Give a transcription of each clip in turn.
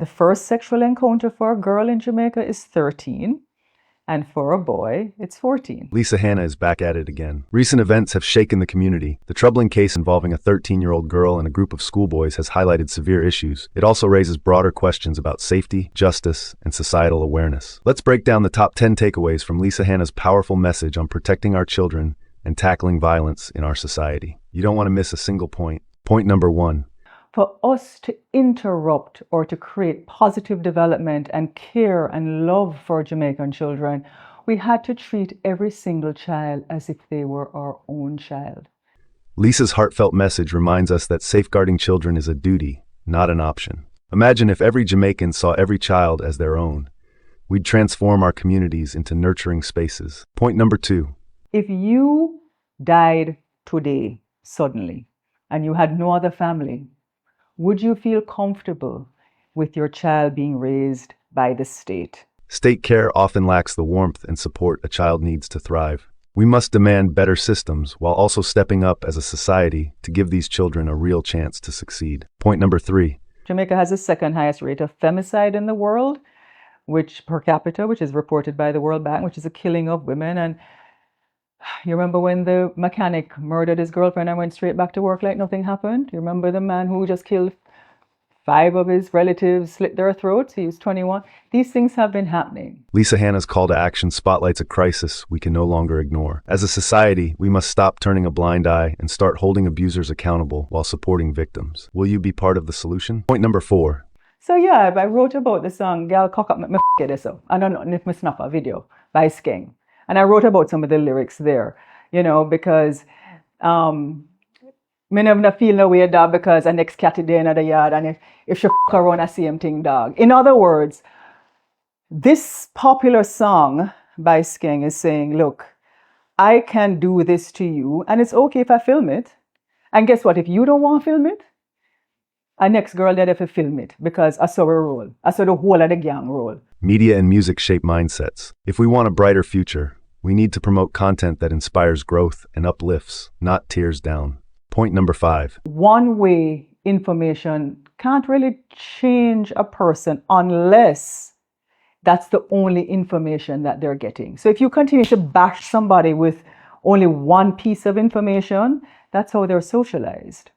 The first sexual encounter for a girl in Jamaica is 13, and for a boy, it's 14. Lisa Hanna is back at it again. Recent events have shaken the community. The troubling case involving a 13-year-old girl and a group of schoolboys has highlighted severe issues. It also raises broader questions about safety, justice, and societal awareness. Let's break down the top 10 takeaways from Lisa Hanna's powerful message on protecting our children and tackling violence in our society. You don't want to miss a single point. Point number 1. For us to interrupt or to create positive development and care and love for Jamaican children, we had to treat every single child as if they were our own child. Lisa's heartfelt message reminds us that safeguarding children is a duty, not an option. Imagine if every Jamaican saw every child as their own. We'd transform our communities into nurturing spaces. Point number 2. If you died today, suddenly, and you had no other family, would you feel comfortable with your child being raised by the state? State care often lacks the warmth and support a child needs to thrive. We must demand better systems while also stepping up as a society to give these children a real chance to succeed. Point number 3. Jamaica has the second highest rate of femicide in the world, which per capita, which is reported by the World Bank, which is a killing of women. And you remember when the mechanic murdered his girlfriend and went straight back to work like nothing happened? You remember the man who just killed 5 of his relatives, slit their throats? He was 21. These things have been happening. Lisa Hanna's call to action spotlights a crisis we can no longer ignore. As a society, we must stop turning a blind eye and start holding abusers accountable while supporting victims. Will you be part of the solution? Point number 4. So yeah, I wrote about the song Gal Cock Up Me F*** It So. I don't know if me snap a video by Skeng. And I wrote about some of the lyrics there, because me never feel no way, dog, because the next cat is there in the yard, and if she f*** around, I see him thing, dog. In other words, this popular song by Skeng is saying, look, I can do this to you, and it's okay if I film it. And guess what? If you don't want to film it, a next girl that have to film it, because I saw a role. I saw the whole of the gang role. Media and music shape mindsets. If we want a brighter future, we need to promote content that inspires growth and uplifts, not tears down. Point number 5. One-way information can't really change a person unless that's the only information that they're getting. So if you continue to bash somebody with only one piece of information, that's how they're socialized.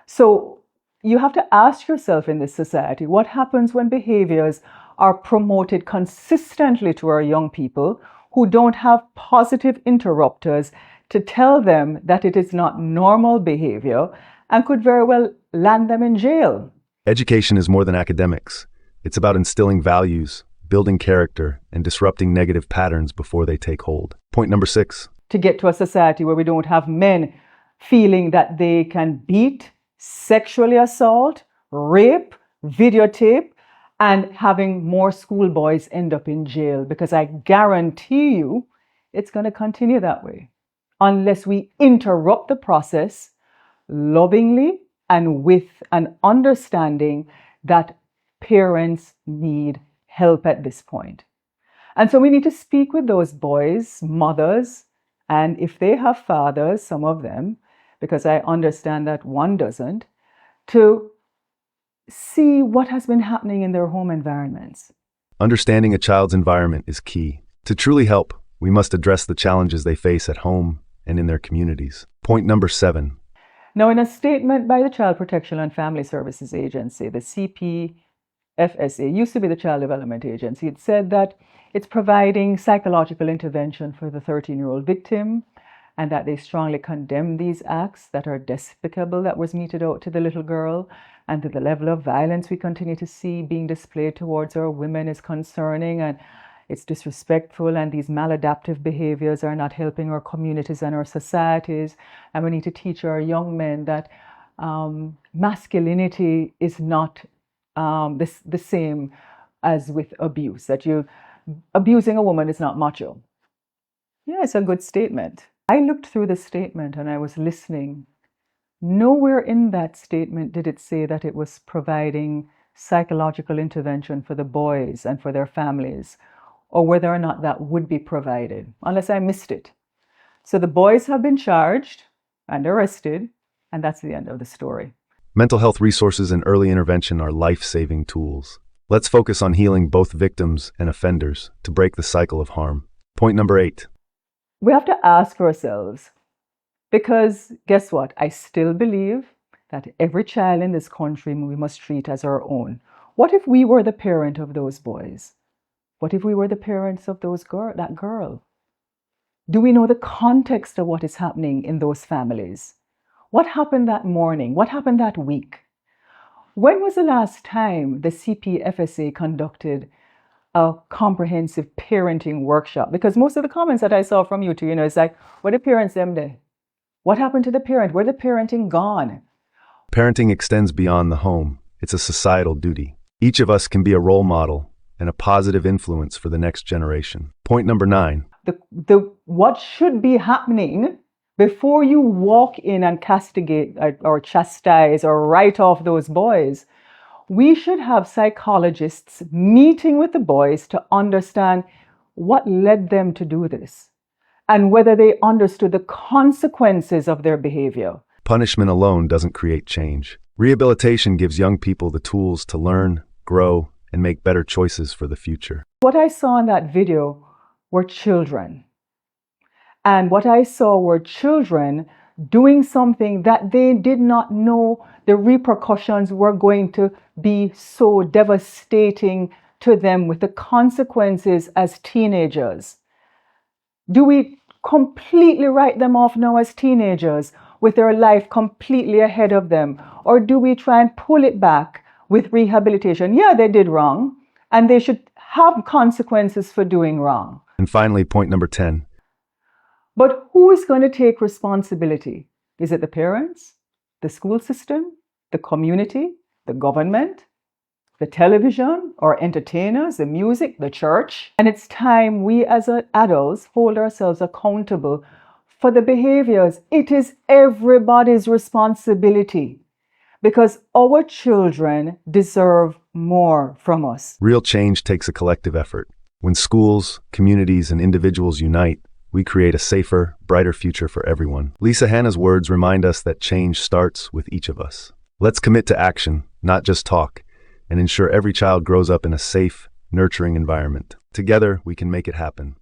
So you have to ask yourself in this society, what happens when behaviors are promoted consistently to our young people who don't have positive interrupters to tell them that it is not normal behavior and could very well land them in jail? Education is more than academics. It's about instilling values, building character, and disrupting negative patterns before they take hold. Point number 6. To get to a society where we don't have men feeling that they can beat, sexually assault, rape, videotape, and having more schoolboys end up in jail, because I guarantee you it's going to continue that way unless we interrupt the process lovingly and with an understanding that parents need help at this point. And so we need to speak with those boys, mothers, and if they have fathers, some of them, because I understand that one doesn't, to see what has been happening in their home environments. Understanding a child's environment is key. To truly help, we must address the challenges they face at home and in their communities. Point number 7. Now, in a statement by the Child Protection and Family Services Agency, the CPFSA, used to be the Child Development Agency, it said that it's providing psychological intervention for the 13-year-old victim, and that they strongly condemn these acts that are despicable that was meted out to the little girl, and that the level of violence we continue to see being displayed towards our women is concerning, and it's disrespectful, and these maladaptive behaviors are not helping our communities and our societies. And we need to teach our young men that masculinity is not the same as with abuse, that abusing a woman is not macho. Yeah, it's a good statement. I looked through the statement and I was listening. Nowhere in that statement did it say that it was providing psychological intervention for the boys and for their families, or whether or not that would be provided, unless I missed it. So the boys have been charged and arrested, and that's the end of the story. Mental health resources and early intervention are life-saving tools. Let's focus on healing both victims and offenders to break the cycle of harm. Point number 8. We have to ask ourselves, because guess what? I still believe that every child in this country we must treat as our own. What if we were the parent of those boys? What if we were the parents of that girl? Do we know the context of what is happening in those families? What happened that morning? What happened that week? When was the last time the CPFSA conducted a comprehensive parenting workshop? Because most of the comments that I saw from you two, it's like, what are parents them there? What happened to the parent? Where the parenting gone? Parenting extends beyond the home. It's a societal duty. Each of us can be a role model and a positive influence for the next generation. Point number 9. What should be happening before you walk in and castigate or chastise or write off those boys? We should have psychologists meeting with the boys to understand what led them to do this and whether they understood the consequences of their behavior. Punishment alone doesn't create change. Rehabilitation gives young people the tools to learn, grow, and make better choices for the future. What I saw in that video were children. And what I saw were children doing something that they did not know the repercussions were going to be so devastating to them with the consequences as teenagers. Do we completely write them off now as teenagers with their life completely ahead of them? Or do we try and pull it back with rehabilitation? Yeah, they did wrong, and they should have consequences for doing wrong. And finally, point number 10. But who is going to take responsibility? Is it the parents, the school system, the community, the government, the television or entertainers, the music, the church? And it's time we as adults hold ourselves accountable for the behaviors. It is everybody's responsibility because our children deserve more from us. Real change takes a collective effort. When schools, communities, and individuals unite, we create a safer, brighter future for everyone. Lisa Hanna's words remind us that change starts with each of us. Let's commit to action, not just talk, and ensure every child grows up in a safe, nurturing environment. Together, we can make it happen.